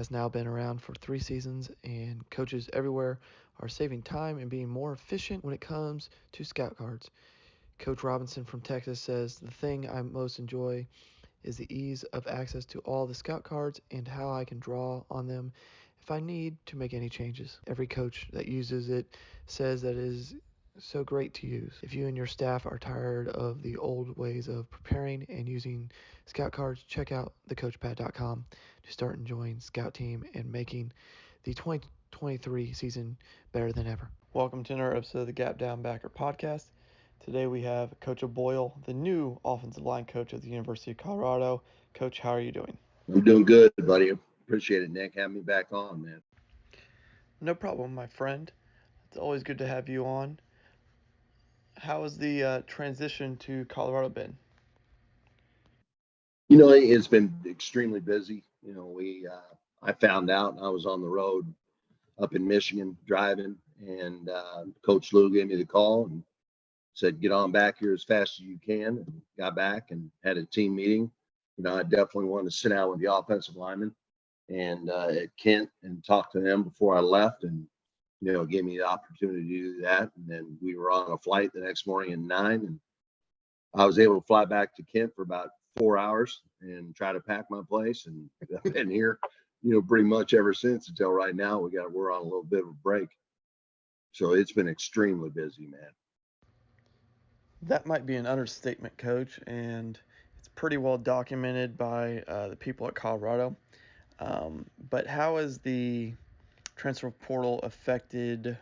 has now been around for 3 seasons, and coaches everywhere are saving time and being more efficient when it comes to scout cards. Coach Robinson from Texas says, "The thing I most enjoy is the ease of access to all the scout cards and how I can draw on them if I need to make any changes. Every coach that uses it says that it is so great to use. If you and your staff are tired of the old ways of preparing and using scout cards, check out thecoachpad.com to start enjoying Scout Team and making the 2023 season better than ever." Welcome to another episode of the Gap Down Backer podcast. Today we have Coach Boyle, the new offensive line coach at the University of Colorado. Coach, how are you doing? I'm doing good, buddy. Appreciate it, Nick. Having me back on, man. No problem, my friend. It's always good to have you on. How has the transition to Colorado been? It's been extremely busy. I found out I was on the road up in Michigan driving, and Coach Lou gave me the call and said, "Get on back here as fast as you can." And got back and had a team meeting. I definitely wanted to sit down with the offensive linemen and at Kent and talk to them before I left, and gave me the opportunity to do that. And then we were on a flight the next morning at 9, and I was able to fly back to Kent for about 4 hours and try to pack my place. And I've been here, pretty much ever since until right now. We're on a little bit of a break. So it's been extremely busy, man. That might be an understatement, Coach, and it's pretty well documented by the people at Colorado. But how has the transfer portal affected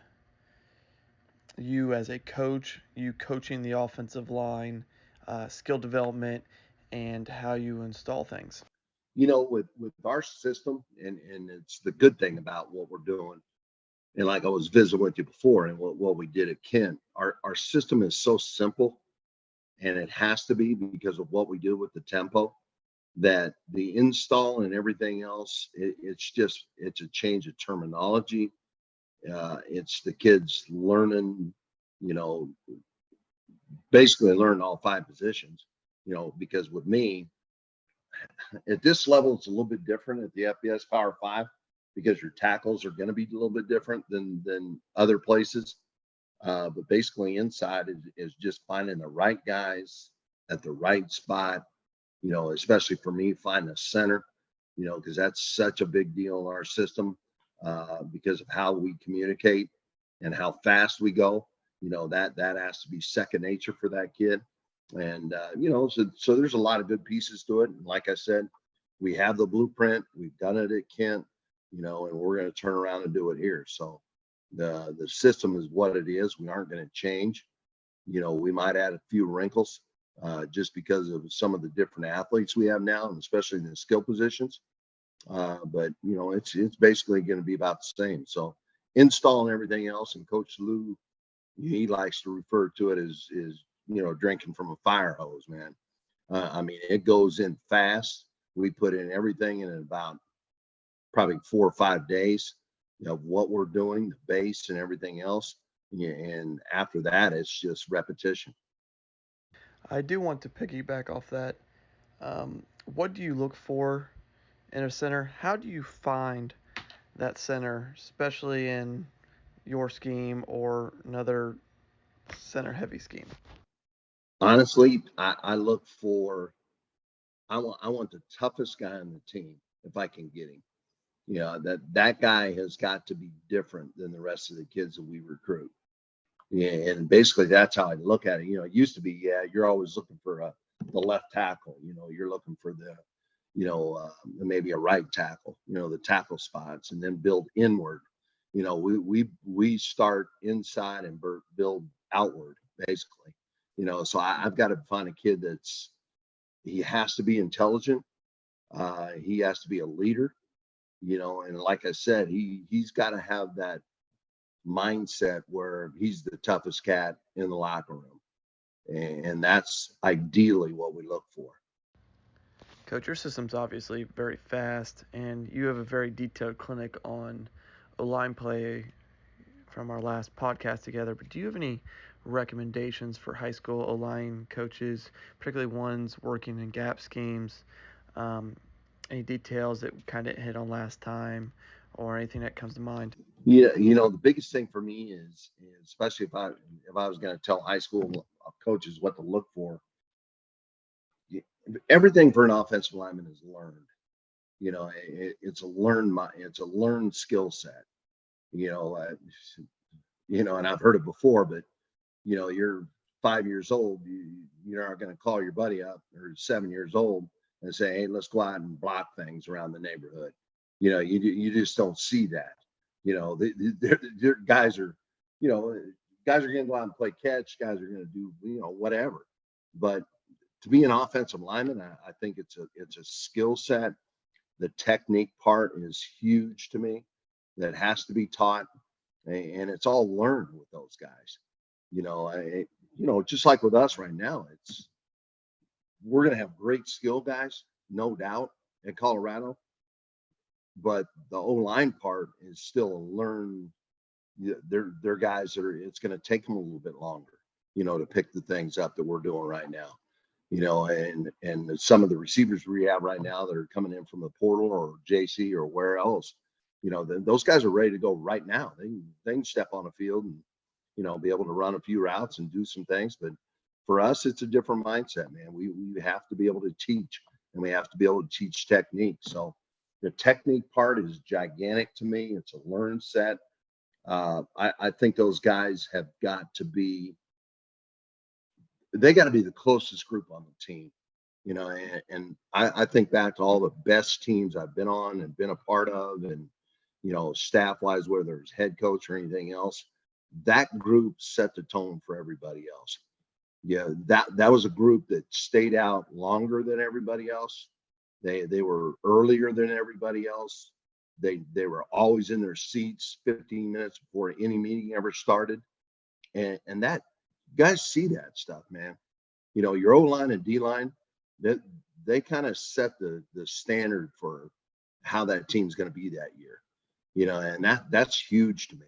you as a coach, you coaching the offensive line, skill development, and how you install things? With our system, and it's the good thing about what we're doing. And like I was visiting with you before, and what we did at Kent, our system is so simple, and it has to be because of what we do with the tempo, that the install and everything else, it's a change of terminology. It's the kids learning, you know, basically learn all 5 positions, because with me at this level, it's a little bit different at the FBS Power 5 because your tackles are going to be a little bit different than other places. But basically inside is just finding the right guys at the right spot, especially for me, finding a center, because that's such a big deal in our system, because of how we communicate and how fast we go. That has to be second nature for that kid. And, so there's a lot of good pieces to it. And like I said, we have the blueprint. We've done it at Kent, and we're going to turn around and do it here. So the system is what it is. We aren't going to change. We might add a few wrinkles just because of some of the different athletes we have now, and especially in the skill positions. But it's basically going to be about the same. So installing everything else, and Coach Lou, he likes to refer to it as drinking from a fire hose, man. I mean, it goes in fast. We put in everything in about probably 4 or 5 days of what we're doing, the base and everything else. Yeah, and after that, it's just repetition. I do want to piggyback off that. What do you look for in a center? How do you find that center, especially in your scheme or another center heavy scheme? Honestly, I look for, I want the toughest guy on the team if I can get him. That guy has got to be different than the rest of the kids that we recruit. Yeah, and basically that's how I look at it. It used to be, you're always looking for the left tackle. You're looking for maybe a right tackle. The tackle spots, and then build inward. We start inside and build outward, basically. So I've got to find a kid he has to be intelligent. He has to be a leader. And like I said, he's got to have that mindset where he's the toughest cat in the locker room. And that's ideally what we look for. Coach, your system's obviously very fast, and you have a very detailed clinic on O-line play from our last podcast together. But do you have any recommendations for high school O-line coaches, particularly ones working in gap schemes, Any details that we kind of hit on last time, or anything that comes to mind? Yeah, the biggest thing for me is especially if I was going to tell high school coaches what to look for, everything for an offensive lineman is learned. It's a learned skill set. You know, uh, and I've heard it before, but you're 5 years old, you're not going to call your buddy up or 7 years old and say, hey, let's go out and block things around the neighborhood. You just don't see that. They're guys are, you know, guys are going to go out and play catch. Guys are going to do, whatever. But to be an offensive lineman, I think it's a skill set. The technique part is huge to me. That has to be taught, and it's all learned with those guys. Just like with us right now, we're going to have great skill guys, no doubt, in Colorado. But the O line part is still a learn. They're guys that it's going to take them a little bit longer, to pick the things up that we're doing right now. And some of the receivers we have right now that are coming in from the portal or JC or where else, those guys are ready to go right now. They can step on a field and be able to run a few routes and do some things. But for us, it's a different mindset, man. We have to be able to teach, and we have to be able to teach technique. So the technique part is gigantic to me. It's a learned set. I think those guys have got to be, they got to be the closest group on the team, and I think back to all the best teams I've been on and been a part of, and, staff wise, whether it's head coach or anything else, that group set the tone for everybody else. Yeah, that was a group that stayed out longer than everybody else. They were earlier than everybody else. They were always in their seats 15 minutes before any meeting ever started. And that guys see that stuff, man. Your O line and D line, that they kind of set the standard for how that team's going to be that year. And that's huge to me.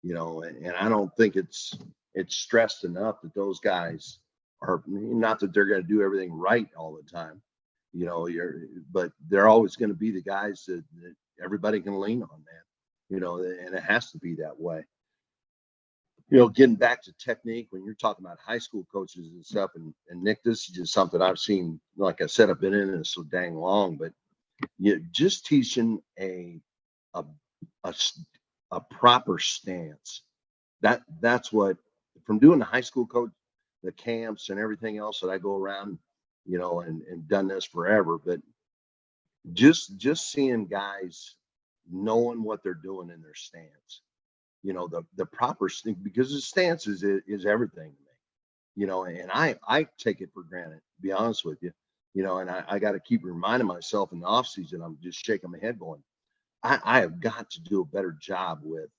And I don't think it's stressed enough that those guys are, not that they're going to do everything right all the time, but they're always going to be the guys that everybody can lean on, man. And it has to be that way. Getting back to technique, when you're talking about high school coaches and stuff, and Nick, this is just something I've seen. Like I said, I've been in it so dang long, but just teaching a proper stance. That's what, from doing the high school coach, the camps and everything else that I go around, and done this forever, but just seeing guys knowing what they're doing in their stance, the proper thing, because the stance is everything to me, and I take it for granted, to be honest with you, and I got to keep reminding myself in the off season. I'm just shaking my head going, I have got to do a better job with,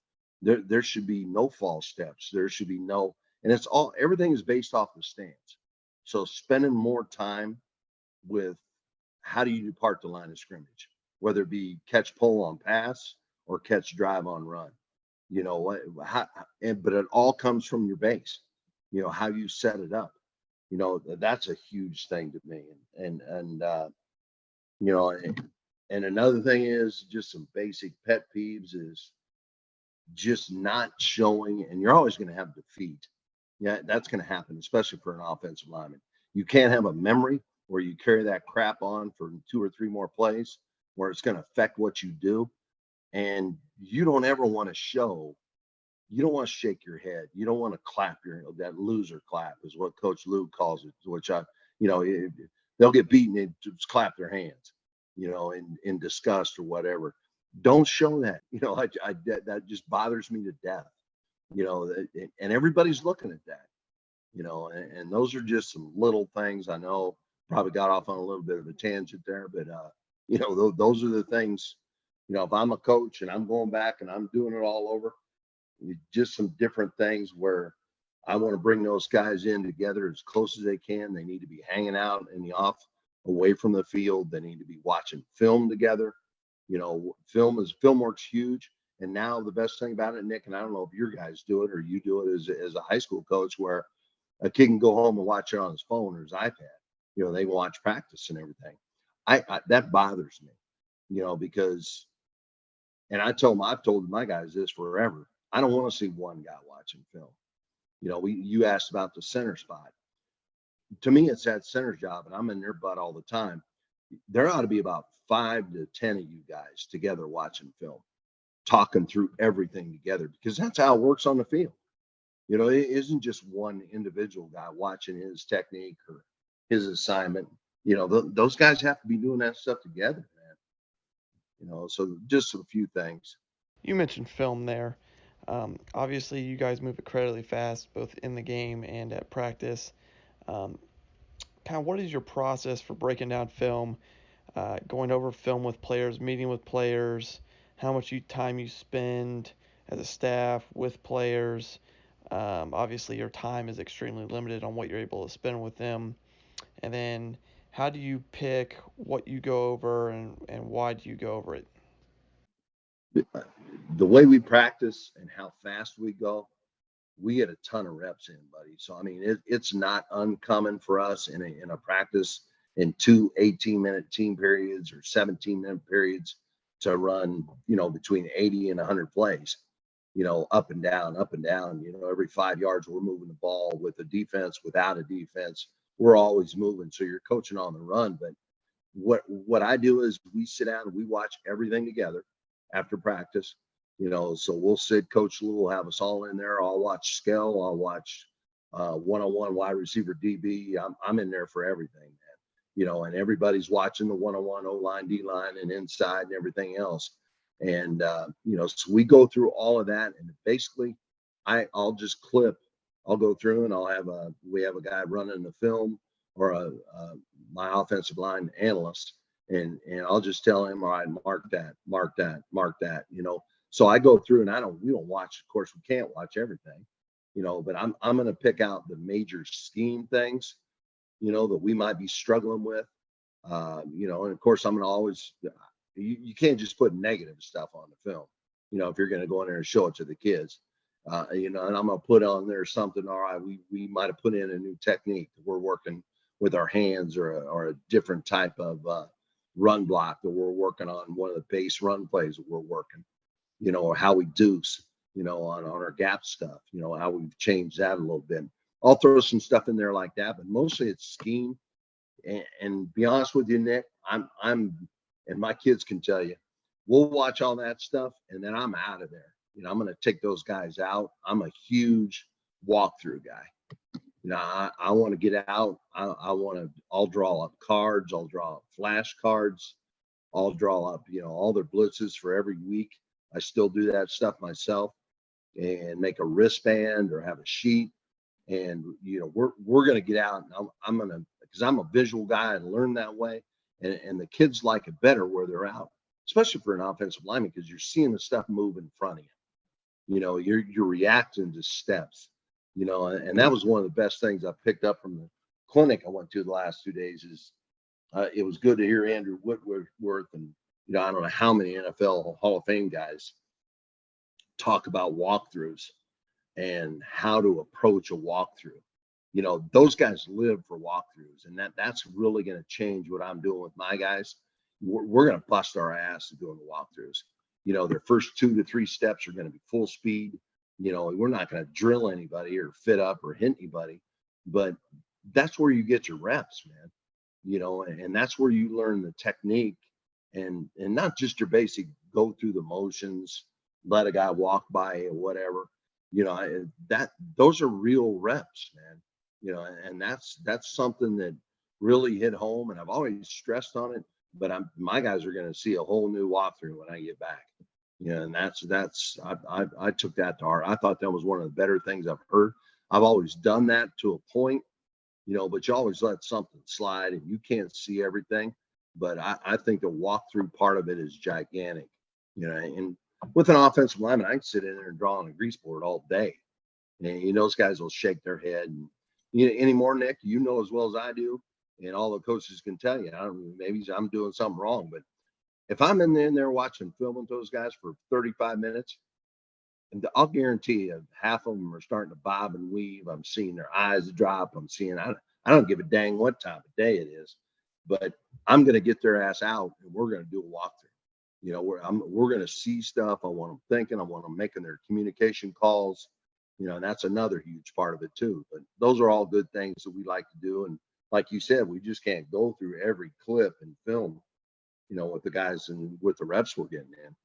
there should be no false steps. There should be no, and everything is based off the stance. So spending more time with, how do you depart the line of scrimmage, whether it be catch pull on pass or catch drive on run, what, but it all comes from your base, how you set it up, that's a huge thing to me. You know, and another thing is just some basic pet peeves is just not showing, and you're always going to have defeat. Yeah, that's going to happen, especially for an offensive lineman. You can't have a memory where you carry that crap on for 2 or 3 more plays where it's going to affect what you do. And you don't ever want to show, you don't want to shake your head. You don't want to clap that loser clap is what Coach Lou calls it, which they'll get beaten and just clap their hands, in disgust or whatever. Don't show that. That just bothers me to death. And everybody's looking at that. And those are just some little things. I know probably got off on a little bit of a tangent there, but those are the things. If I'm a coach and I'm going back and I'm doing it all over, just some different things where I want to bring those guys in together as close as they can. They need to be hanging out in the off, away from the field. They need to be watching film together. Film work's huge. And now the best thing about it, Nick, and I don't know if your guys do it or you do it as a high school coach, where a kid can go home and watch it on his phone or his iPad. They watch practice and everything. I that bothers me, because, and I've told my guys this forever. I don't want to see one guy watching film. You asked about the center spot. To me, it's that center job, and I'm in their butt all the time. There ought to be about 5 to 10 of you guys together watching film, talking through everything together, because that's how it works on the field. It isn't just one individual guy watching his technique or his assignment. Those guys have to be doing that stuff together, man. So just a few things. You mentioned film there. Obviously, you guys move incredibly fast, both in the game and at practice. Um, Kind of what is your process for breaking down film, going over film with players, meeting with players, how much time you spend as a staff with players? Obviously, your time is extremely limited on what you're able to spend with them. And then how do you pick what you go over and why do you go over it? The way we practice and how fast we go, we get a ton of reps in, buddy. So I mean, it's not uncommon for us in a practice in 2 18-minute team periods or 17-minute periods to run, between 80 and 100 plays, up and down, up and down. Every 5 yards we're moving the ball, with a defense, without a defense. We're always moving. So you're coaching on the run. But what I do is we sit down and we watch everything together after practice. So we'll sit, Coach Lou will have us all in there. I'll watch Skell, I'll watch one-on-one wide receiver DB. I'm in there for everything, man. And everybody's watching the one-on-one O-line, D-line, and inside and everything else. And so we go through all of that, and basically I'll just clip. I'll go through and we have a guy running the film, or my offensive line analyst, and I'll just tell him, all right, mark that, mark that, mark that. So I go through, and we don't watch. Of course, we can't watch everything, but I'm going to pick out the major scheme things, that we might be struggling with, and of course I'm going to always, you can't just put negative stuff on the film, if you're going to go in there and show it to the kids, and I'm going to put on there something. All right, we might have put in a new technique that we're working with our hands, or a different type of run block that we're working on, one of the base run plays that we're working, or how we deuce, on our gap stuff, how we've changed that a little bit. I'll throw some stuff in there like that, but mostly it's scheme. And be honest with you, Nick, and my kids can tell you, we'll watch all that stuff and then I'm out of there. I'm going to take those guys out. I'm a huge walkthrough guy. I want to get out. I'll draw up cards. I'll draw up flashcards. I'll draw up, all their blitzes for every week. I still do that stuff myself, and make a wristband or have a sheet. And, we're going to get out, and I'm going to, because I'm a visual guy and learn that way. And the kids like it better where they're out, especially for an offensive lineman, because you're seeing the stuff move in front of you. You're reacting to steps, and that was one of the best things I picked up from the clinic I went to the last 2 days. Is it was good to hear Andrew Whitworth and, I don't know how many NFL Hall of Fame guys talk about walkthroughs and how to approach a walkthrough. Those guys live for walkthroughs, and that's really going to change what I'm doing with my guys. We're going to bust our ass doing the walkthroughs. Their first 2 to 3 steps are going to be full speed. We're not going to drill anybody or fit up or hit anybody, but that's where you get your reps, man. And that's where you learn the technique, and not just your basic go through the motions, let a guy walk by or whatever. Those are real reps, man. And that's something that really hit home, and I've always stressed on it. But my guys are going to see a whole new walkthrough when I get back. And I took that to heart. I thought that was one of the better things I've heard. I've always done that to a point, but you always let something slide, and you can't see everything. But I think the walkthrough part of it is gigantic, and with an offensive lineman, I can sit in there and draw on a grease board all day. And those guys will shake their head. And anymore, Nick, as well as I do, and all the coaches can tell you, maybe I'm doing something wrong, but if I'm in there watching film with those guys for 35 minutes, and I'll guarantee you half of them are starting to bob and weave. I'm seeing their eyes drop. I don't give a dang what time of day it is. but I'm going to get their ass out and we're going to do a walkthrough. You know, we're going to see stuff. I want them thinking. I want them making their communication calls. You know, and that's another huge part of it too. But those are all good things that we like to do. And like you said, we just can't go through every clip and film, you know, with the guys and with the reps we're getting in.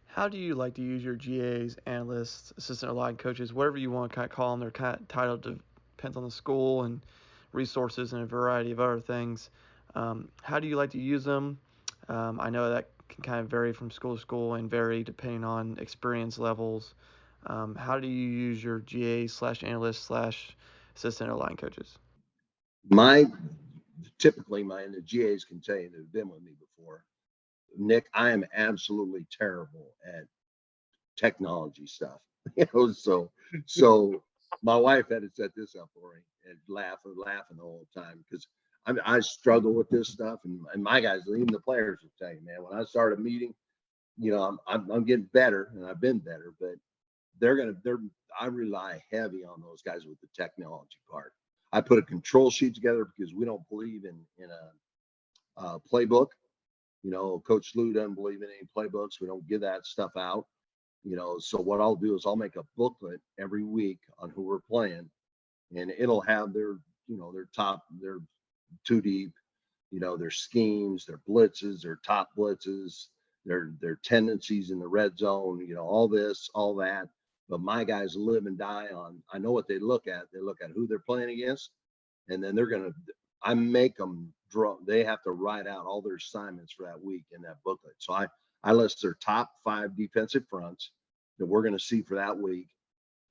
How do you like to use your GAs, analysts, assistant or line coaches, whatever you want to kind of call them? They're kind of titled, depends on the school and resources and a variety of other things. How do you like to use them? I know that can kind of vary from school to school and vary depending on experience levels. How do you use your GAs slash analysts slash assistant or line coaches? My typically and the GAs can tell you that have been with me before. Nick, I am absolutely terrible at technology stuff. You know, so my wife had to set this up for me and laughing the whole time because I struggle with this stuff, and my guys, even the players, will tell you, man, when I start a meeting, you know, I'm getting better, and I've been better, but I rely heavy on those guys with the technology part. I put a control sheet together because we don't believe in a playbook. You know, Coach Lou doesn't believe in any playbooks. We don't give that stuff out. You know, so what I'll do is I'll make a booklet every week on who we're playing, and it'll have their, you know, their two deep, you know, their schemes, their blitzes, their top blitzes, their tendencies in the red zone, you know, all this, all that. But my guys live and die on, I know what they look at. They look at who they're playing against, and then I make them draw, they have to write out all their assignments for that week in that booklet. So I list their top 5 defensive fronts that we're going to see for that week.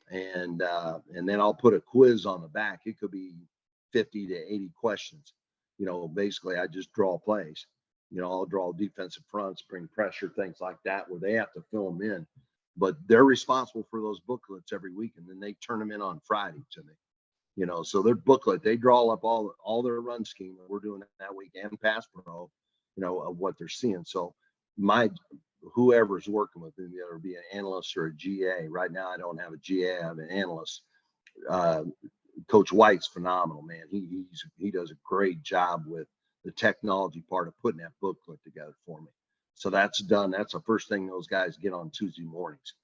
And then I'll put a quiz on the back. It could be 50 to 80 questions. You know, basically I just draw plays. You know, I'll draw defensive fronts, bring pressure, things like that, where they have to fill them in. But they're responsible for those booklets every week, and then they turn them in on Friday to me. You know, so their booklet, they draw up all their run scheme that we're doing that week and pass pro, you know, of what they're seeing. So my whoever's working with me, whether it be an analyst or a GA. Right now, I don't have a GA. I have an analyst. Uh, Coach White's phenomenal, man. He does a great job with the technology part of putting that booklet together for me. So that's done. That's the first thing those guys get on Tuesday mornings,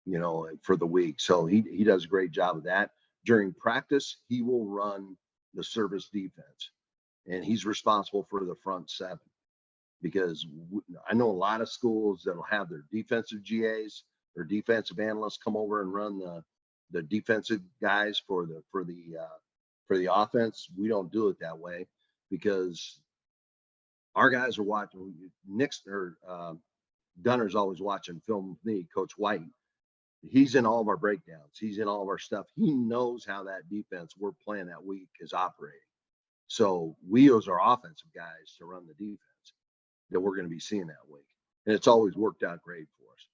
you know, for the week. So he does a great job of that. During practice, he will run the service defense, and he's responsible for the front 7. Because I know a lot of schools that'll have their defensive GAs or defensive analysts come over and run the defensive guys for the offense. We don't do it that way because our guys are watching. Nick's or Gunner's always watching film with me, Coach White. He's in all of our breakdowns. He's in all of our stuff. He knows how that defense we're playing that week is operating. So we use our offensive guys to run the defense that we're going to be seeing that week. And it's always worked out great for us,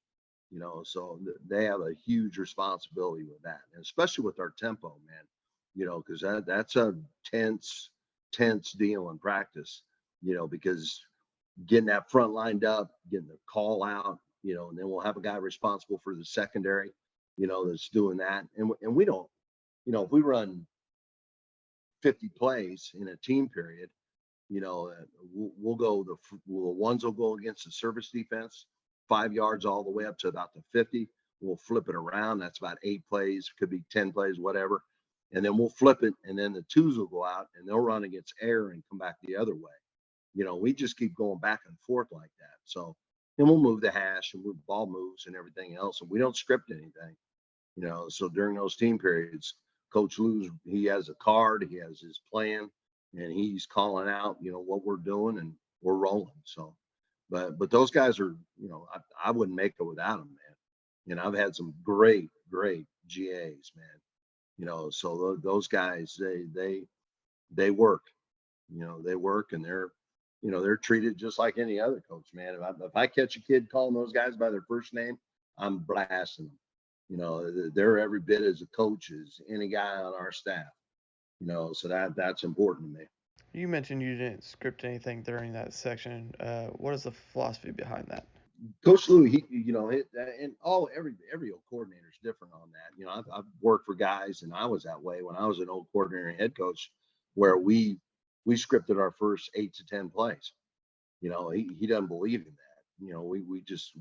you know, so they have a huge responsibility with that. And especially with our tempo, man, you know, because that's a tense deal in practice, you know, because getting that front lined up, getting the call out, you know, and then we'll have a guy responsible for the secondary, you know, that's doing that. And we don't, you know, if we run 50 plays in a team period, you know, we'll go the ones will go against the service defense, 5 yards all the way up to about the 50. We'll flip it around. That's about 8 plays, could be 10 plays, whatever. And then we'll flip it, and then the 2s will go out and they'll run against air and come back the other way. You know, we just keep going back and forth like that. So then we'll move the hash and move ball moves and everything else. And we don't script anything, you know. So during those team periods, Coach Lou's, he has a card, he has his plan, and he's calling out, you know, what we're doing, and we're rolling. So, but those guys are, you know, I wouldn't make it without them, man. You know, I've had some great GAs, man. You know, so those guys, they work. You know, they work, and you know, they're treated just like any other coach, man. If I catch a kid calling those guys by their first name, I'm blasting them. You know, they're every bit as a coach as any guy on our staff. You know, so that's important to me. You mentioned you didn't script anything during that section. What is the philosophy behind that? Coach Lou, you know, and every old coordinator is different on that. You know, I've worked for guys, and I was that way when I was an old coordinator and head coach, where we we scripted our first 8 to 10 plays. He doesn't believe in that.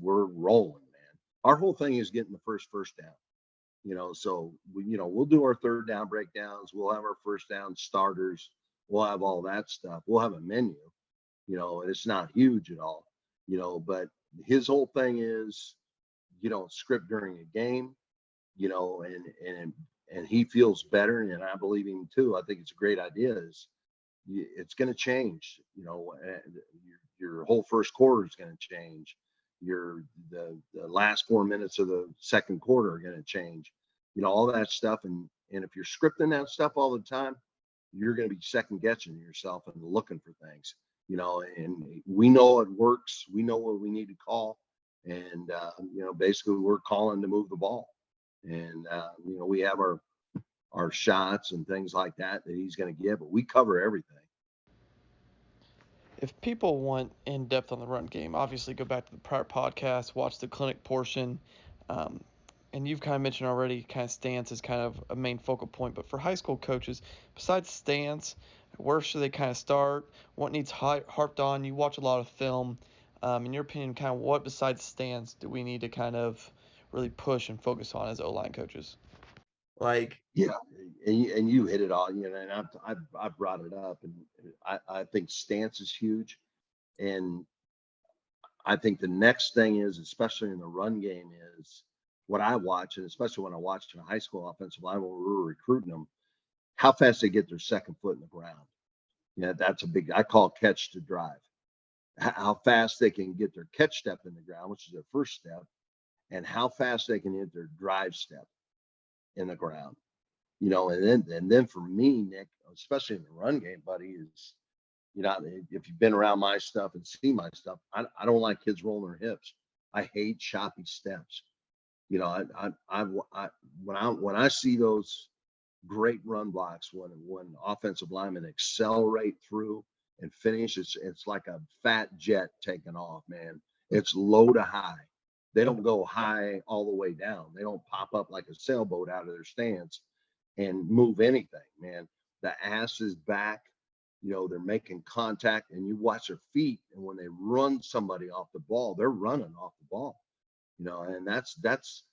We're rolling, man. Our whole thing is getting the first down. So we'll do our third down breakdowns. We'll have our first down starters. We'll have all that stuff. We'll have a menu, and it's not huge at all, but his whole thing is you don't script during a game, and he feels better. And I believe him too. I think it's a great idea. It's going to change, your whole first quarter is going to change. The last 4 minutes of the second quarter are going to change, all that stuff. And if you're scripting that stuff all the time, you're going to be second guessing yourself and looking for things, and we know it works. We know what we need to call. And, basically we're calling to move the ball. And, we have our shots and things like that he's going to get, but we cover everything. If people want in depth on the run game, obviously go back to the prior podcast, watch the clinic portion. And you've kind of mentioned already, kind of stance is kind of a main focal point. But for high school coaches, besides stance, where should they kind of start? What needs harped on? You watch a lot of film. In your opinion, kind of what besides stance do we need to kind of really push and focus on as O-line coaches? Yeah, and you hit it all, and I've brought it up, and I think stance is huge. And I think the next thing is, especially in the run game, is what I watch, and especially when I watched in a high school offensive line when we were recruiting them, how fast they get their second foot in the ground. That's a big, I call catch to drive. How fast they can get their catch step in the ground, which is their first step, and how fast they can hit their drive step in the ground. And then for me, Nick, especially in the run game, buddy, is if you've been around my stuff and see my stuff, I don't like kids rolling their hips. I hate choppy steps. When I see those great run blocks, when offensive linemen accelerate through and finish, it's like a fat jet taking off, man. It's low to high. They don't go high all the way down. They don't pop up like a sailboat out of their stance and move anything, man. The ass is back. They're making contact, and you watch their feet. And when they run somebody off the ball, they're running off the ball. And that's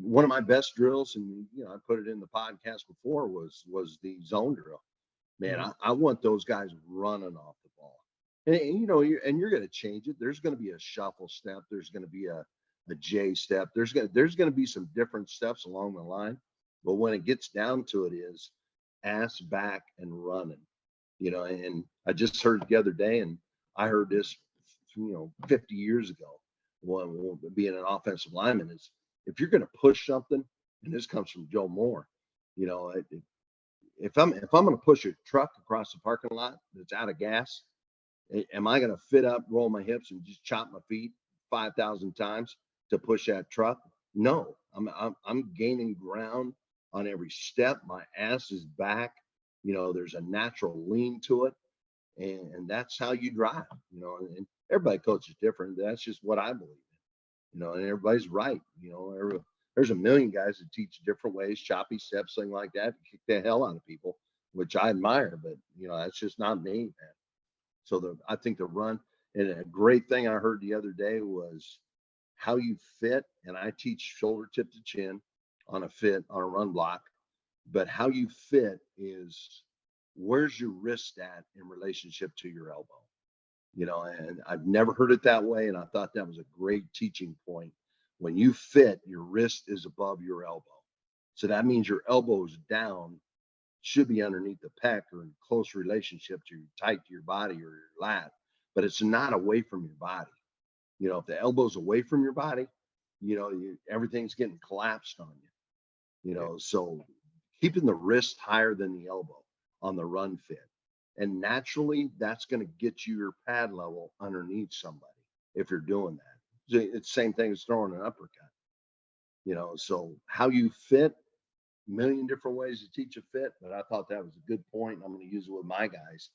one of my best drills. And I put it in the podcast before was the zone drill. Man, I want those guys running off the ball. And you're going to change it. There's going to be a shuffle step. There's going to be a J step. There's going to be some different steps along the line. But when it gets down to it, is ass back and running. And I just heard the other day, and I heard this 50 years ago, when being an offensive lineman, is if you're going to push something, and this comes from Joe Moore, if I'm going to push a truck across the parking lot that's out of gas, am I going to fit up, roll my hips, and just chop my feet 5,000 times to push that truck? No, I'm gaining ground on every step. My ass is back. There's a natural lean to it, and that's how you drive. And everybody coaches different. That's just what I believe in. And everybody's right. There's a million guys that teach different ways, choppy steps, thing like that, to kick the hell out of people, which I admire. But that's just not me, man. So I think the run, and a great thing I heard the other day was how you fit. And I teach shoulder tip to chin on a fit on a run block. But how you fit is, where's your wrist at in relationship to your elbow? And I've never heard it that way. And I thought that was a great teaching point. When you fit, your wrist is above your elbow. So that means your elbow is down, should be underneath the pec or in close relationship to tight to your body or your lat, but it's not away from your body. If the elbow's away from your body, everything's getting collapsed on you. So keeping the wrist higher than the elbow on the run fit. And naturally, that's going to get you your pad level underneath somebody if you're doing that. It's the same thing as throwing an uppercut. So how you fit, million different ways to teach a fit, but I thought that was a good point. I'm going to use it with my guys.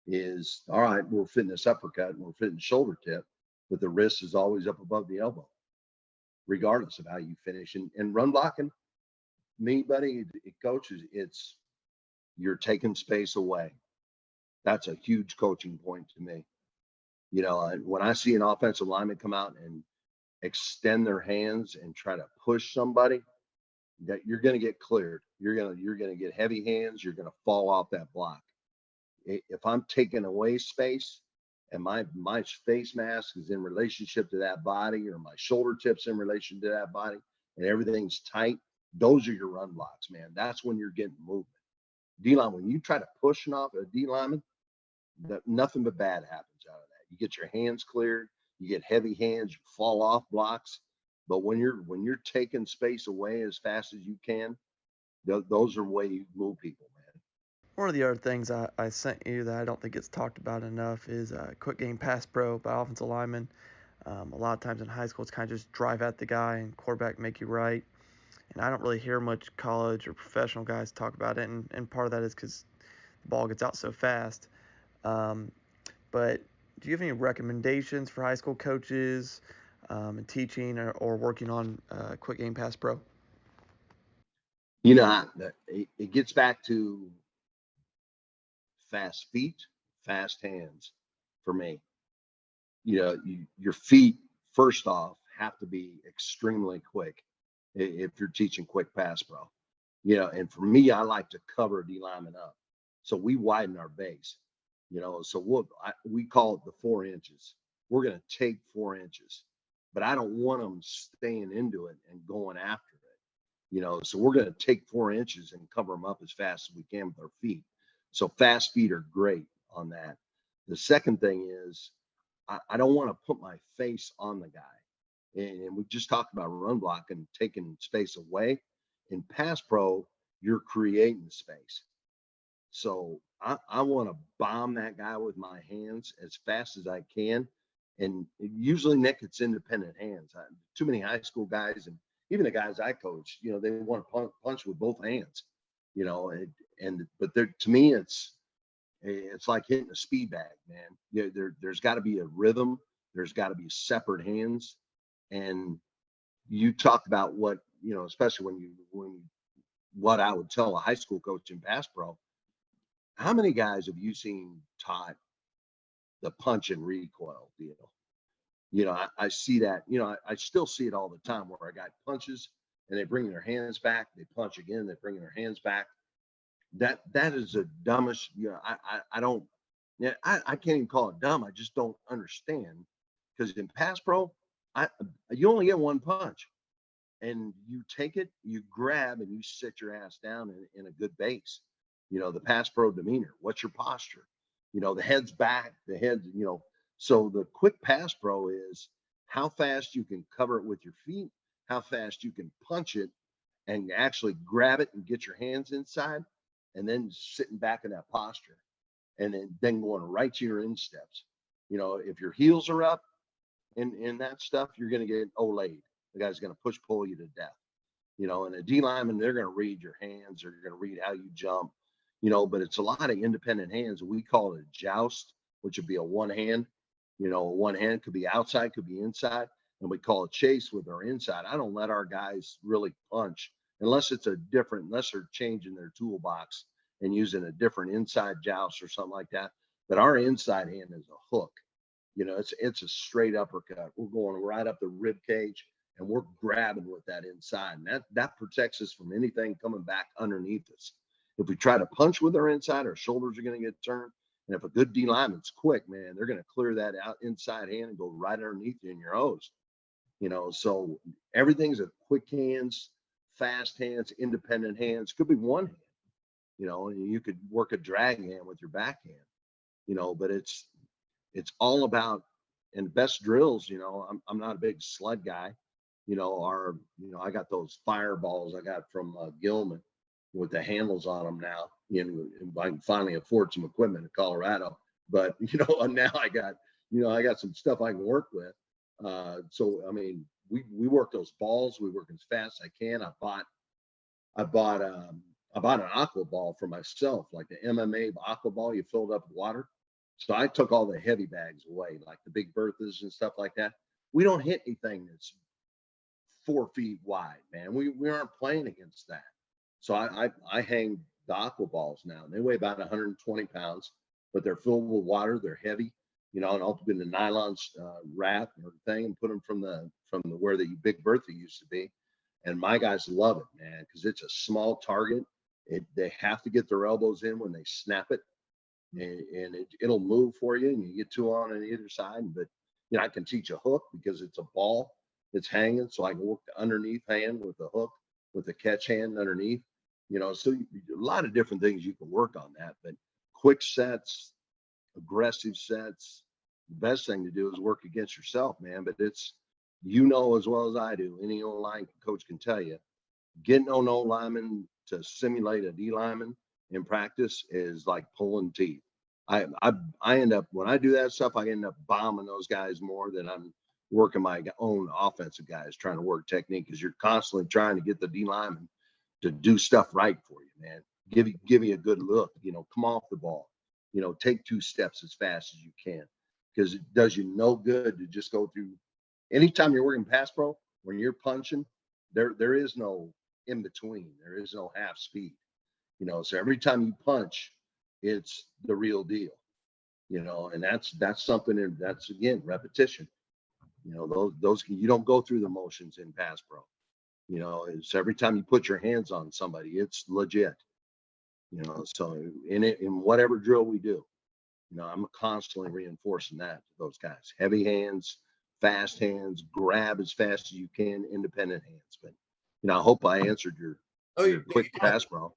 Is all right, we're fitting this uppercut and we're fitting shoulder tip, but the wrist is always up above the elbow, regardless of how you finish. And run blocking, me, buddy, it coaches, it's you're taking space away. That's a huge coaching point to me. You know, when I see an offensive lineman come out and extend their hands and try to push somebody, that you're going to get cleared. You're going to get heavy hands. You're going to fall off that block. If I'm taking away space and my face mask is in relationship to that body, or my shoulder tips in relation to that body, and everything's tight, those are your run blocks, man. That's when you're getting movement. D line, when you try to push off a D lineman, nothing but bad happens out of that. You get your hands cleared, you get heavy hands, you fall off blocks. But when you're taking space away as fast as you can, those are way you move people, man. One of the other things I sent you that I don't think gets talked about enough is quick game pass pro by offensive linemen. A lot of times in high school, it's kind of just drive at the guy and quarterback make you right. And I don't really hear much college or professional guys talk about it. And part of that is because the ball gets out so fast. Um, but do you have any recommendations for high school coaches in teaching or working on quick game pass pro? You know, it gets back to fast feet, fast hands for me. You know, your feet, first off, have to be extremely quick if you're teaching quick pass pro. You know, and for me, I like to cover D lineman up. So we widen our base, you know, so we call it the 4 inches. We're going to take 4 inches, but I don't want them staying into it and going after it, you know, so we're going to take 4 inches and cover them up as fast as we can with our feet. So fast feet are great on that. The second thing is I don't want to put my face on the guy. And we just talked about run block and taking space away. In pass pro, you're creating space. So I want to bomb that guy with my hands as fast as I can. And usually, Nick, it's independent hands. Too many high school guys, and even the guys I coach, you know, they want to punch with both hands, you know, but to me, it's like hitting a speed bag, man. There's got to be a rhythm. There's got to be separate hands. And you talked about what, you know, especially when what I would tell a high school coach in pass pro. How many guys have you seen taught the punch and recoil deal? You know, I see that, you know, I still see it all the time where a guy punches and they bring their hands back, they punch again, they bring their hands back. That is the dumbest, you know, I don't, yeah, I can't even call it dumb. I just don't understand, because in pass pro, I you only get one punch, and you take it, you grab, and you sit your ass down in a good base. You know, the pass pro demeanor. What's your posture? You know, the head's back, the head, you know. So the quick pass pro is how fast you can cover it with your feet, how fast you can punch it and actually grab it and get your hands inside, and then sitting back in that posture, and then going right to your insteps. You know, if your heels are up in that stuff, you're going to get olayed. The guy's going to push pull you to death. You know, and a D lineman, they're going to read your hands, or you're going to read how you jump. You know, but it's a lot of independent hands. We call it a joust, which would be a one hand. You know, one hand could be outside, could be inside, and we call it chase with our inside. I don't let our guys really punch unless they're changing their toolbox and using a different inside joust or something like that. But our inside hand is a hook. You know, it's a straight uppercut. We're going right up the rib cage, and we're grabbing with that inside, and that protects us from anything coming back underneath us. If we try to punch with our inside, our shoulders are going to get turned. And if a good D lineman's quick, man, they're going to clear that out inside hand and go right underneath you in your hose. You know, so everything's a quick hands, fast hands, independent hands. Could be one hand. You know, you could work a drag hand with your backhand. You know, but it's all about, and best drills. You know, I'm not a big sled guy. You know, I got those fireballs I got from Gilman with the handles on them now. You know, I can finally afford some equipment in Colorado. But you know, now I got some stuff I can work with. So I mean, we work those balls. We work as fast as I can. I bought an aqua ball for myself, like the MMA aqua ball. You filled up with water. So I took all the heavy bags away, like the big Berthas and stuff like that. We don't hit anything that's 4 feet wide, man. We aren't playing against that. So I hang the aqua balls now. They weigh about 120 pounds. but they're filled with water. They're heavy, and I'll put in the nylon wrap or thing and put them from the where the Big Bertha used to be. And my guys love it, man, because it's a small target. They have to get their elbows in when they snap it, and it'll move for you, and you get two on either side. But I can teach a hook because it's a ball that's hanging, so I can work the underneath hand with the hook with the catch hand underneath. So a lot of different things you can work on that. But quick sets, aggressive sets, the best thing to do is work against yourself, man. But it's as well as I do, any O-line coach can tell you, getting on O lineman to simulate a D lineman in practice is like pulling teeth. I end up, when I do that stuff, I end up bombing those guys more than I'm working my own offensive guys, trying to work technique, because you're constantly trying to get the D lineman to do stuff right for you, man. Give you a good look, come off the ball, take 2 steps as fast as you can, because it does you no good to just go through. Anytime you're working pass pro, when you're punching, there is no in between. There is no half speed, so every time you punch, it's the real deal, and that's something that's, again, repetition. Those you don't go through the motions in pass pro. It's every time you put your hands on somebody, it's legit. So in whatever drill we do, I'm constantly reinforcing that to those guys. Heavy hands, fast hands, grab as fast as you can, independent hands. But I hope I answered your quick pass, bro.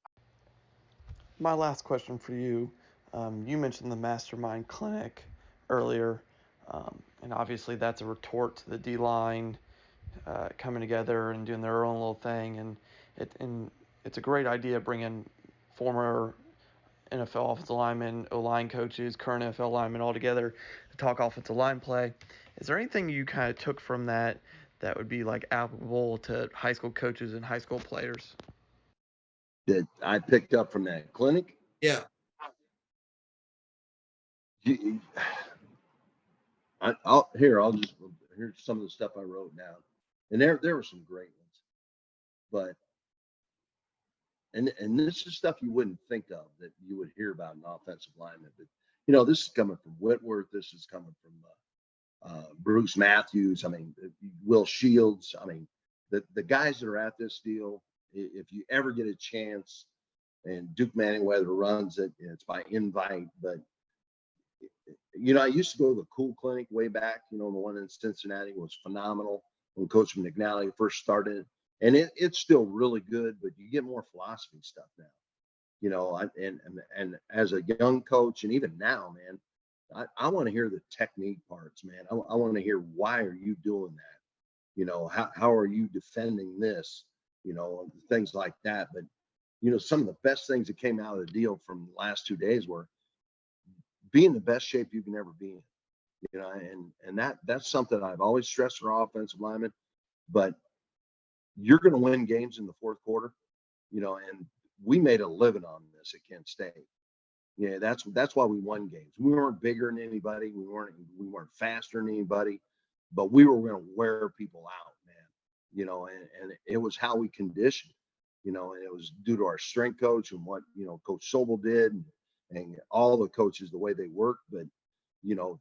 My last question for you. You mentioned the mastermind clinic earlier, and obviously that's a retort to the D line coming together and doing their own little thing, and it's a great idea bringing former NFL offensive linemen, O-line coaches, current NFL linemen all together to talk offensive line play. Is there anything you kind of took from that would be like applicable to high school coaches and high school players? That I picked up from that clinic? Yeah. Here's some of the stuff I wrote down, and there were some great ones, but and this is stuff you wouldn't think of that you would hear about an offensive lineman. But this is coming from Whitworth. This is coming from Bruce Matthews. I mean, Will Shields. I mean, the guys that are at this deal. If you ever get a chance, and Duke Manningweather runs it, it's by invite. But I used to go to the Cool Clinic way back. The one in Cincinnati was phenomenal when Coach McNally first started, and it's still really good. But you get more philosophy stuff now. And as a young coach, and even now, man, I want to hear the technique parts, man. I want to hear, why are you doing that? How are you defending this? Things like that. But some of the best things that came out of the deal from the last 2 days were be in the best shape you can ever be in. And that's something I've always stressed for offensive linemen. But you're going to win games in the fourth quarter, and we made a living on this at Kent State. Yeah, that's why we won games. We weren't bigger than anybody. We weren't faster than anybody, but we were going to wear people out, man. And it was how we conditioned, and it was due to our strength coach and what Coach Sobel did, and all the coaches, the way they worked. But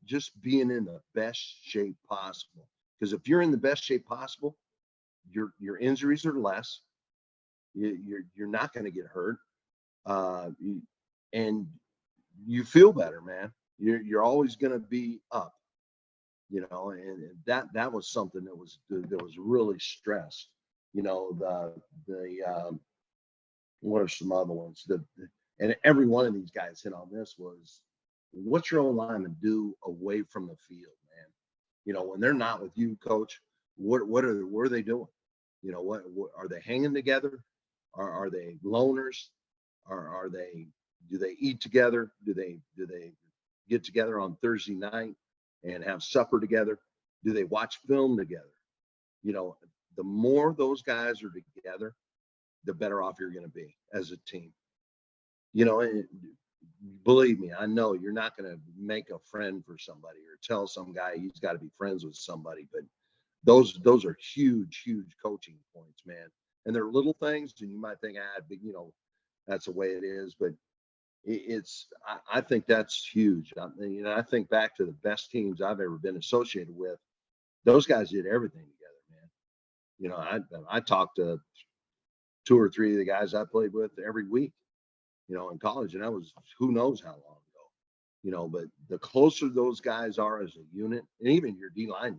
just being in the best shape possible, because if you're in the best shape possible, your injuries are less. You're not going to get hurt, and you feel better, man. You're always going to be up, and that was something that was really stressed. What are some other ones? And every one of these guys hit on this was, what's your own lineman do away from the field, man? When they're not with you, coach, what are they doing? What are they hanging together? Are they loners? Do they eat together? Do they get together on Thursday night and have supper together? Do they watch film together? The more those guys are together, the better off you're going to be as a team. And believe me, I know you're not going to make a friend for somebody or tell some guy he's got to be friends with somebody, but those are huge coaching points, man. And they're little things, and you might think, that's the way it is. But I think that's huge. I think back to the best teams I've ever been associated with. Those guys did everything together, man. I talked to 2 or 3 of the guys I played with every week, in college, and that was who knows how long ago. But the closer those guys are as a unit, and even your D-line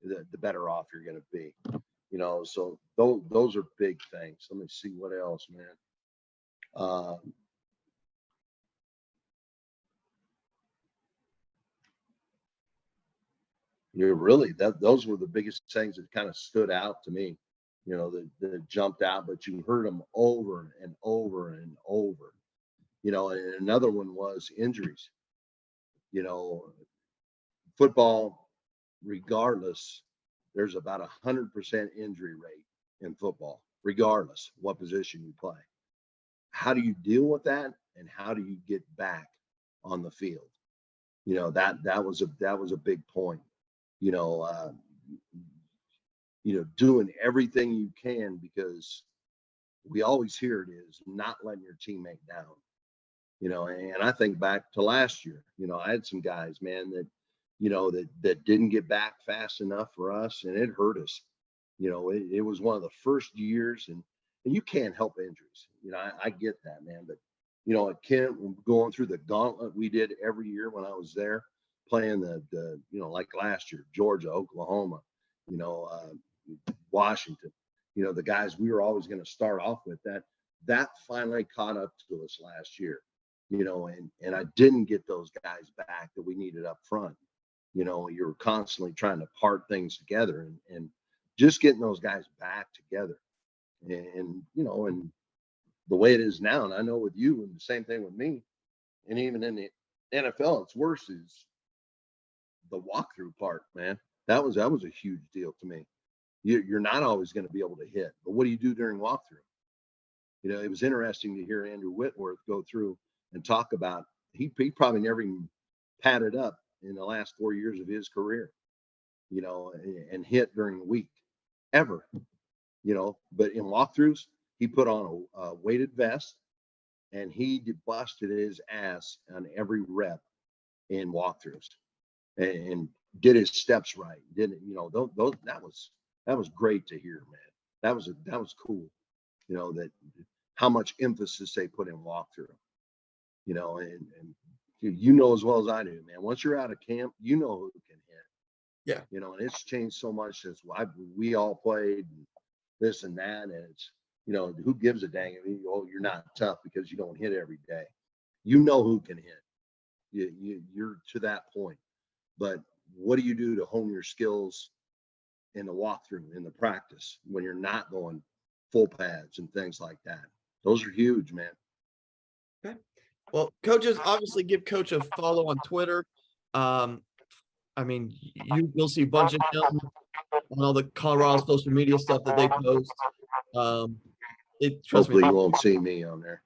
unit, the better off you're going to be. So those are big things. Let me see what else, man. Those were the biggest things that kind of stood out to me, that jumped out, but you heard them over and over and over. And another one was injuries. Football, regardless, there's about 100% injury rate in football, regardless what position you play. How do you deal with that, and how do you get back on the field? That was a big point. Doing everything you can, because we always hear it is not letting your teammate down. And I think back to last year, I had some guys, man, that didn't get back fast enough for us, and it hurt us. It was one of the first years, and you can't help injuries. I get that, man, but at Kent, going through the gauntlet we did every year when I was there, playing the like last year, Georgia, Oklahoma, Washington, the guys we were always going to start off with, that finally caught up to us last year, and I didn't get those guys back that we needed up front. You're constantly trying to part things together, and just getting those guys back together. And the way it is now, and I know with you, and the same thing with me, and even in the NFL, it's worse, is the walkthrough part, man. That was a huge deal to me. You're not always going to be able to hit, but what do you do during walkthrough? It was interesting to hear Andrew Whitworth go through and talk about, he probably never even padded up in the last 4 years of his career, and hit during the week ever, but in walkthroughs, he put on a weighted vest, and he busted his ass on every rep in walkthroughs, and did his steps right. Didn't that was great to hear, man. That was cool. That how much emphasis they put in walkthrough. And as well as I do, man. Once you're out of camp, who can hit. Yeah. And it's changed so much since we all played and this and that, and it's who gives a dang? You're not tough because you don't hit every day. Who can hit. You're to that point. But what do you do to hone your skills in the walkthrough, in the practice, when you're not going full pads and things like that? Those are huge, man. Okay. Well, coaches, obviously give Coach a follow on Twitter. You'll see a bunch of him on all the Colorado social media stuff that they post. Hopefully you won't see me on there.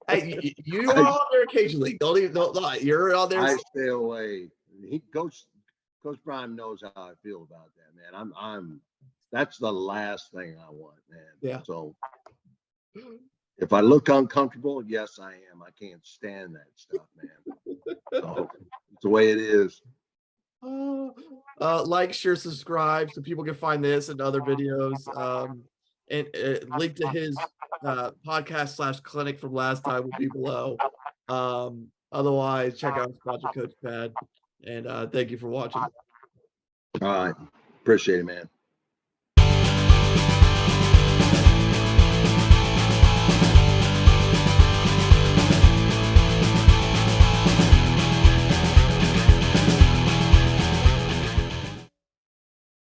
Hey, you are on there occasionally. Don't lie. You're on there. I stay away. Coach Brian knows how I feel about that, man. That's the last thing I want, man. Yeah. So if I look uncomfortable, yes, I am. I can't stand that stuff, man. So it's the way it is. Like, share, subscribe so people can find this and other videos. And link to his podcast / clinic from last time will be below. Otherwise, check out Sponsor Coachpad. And thank you for watching. All right. Appreciate it, man.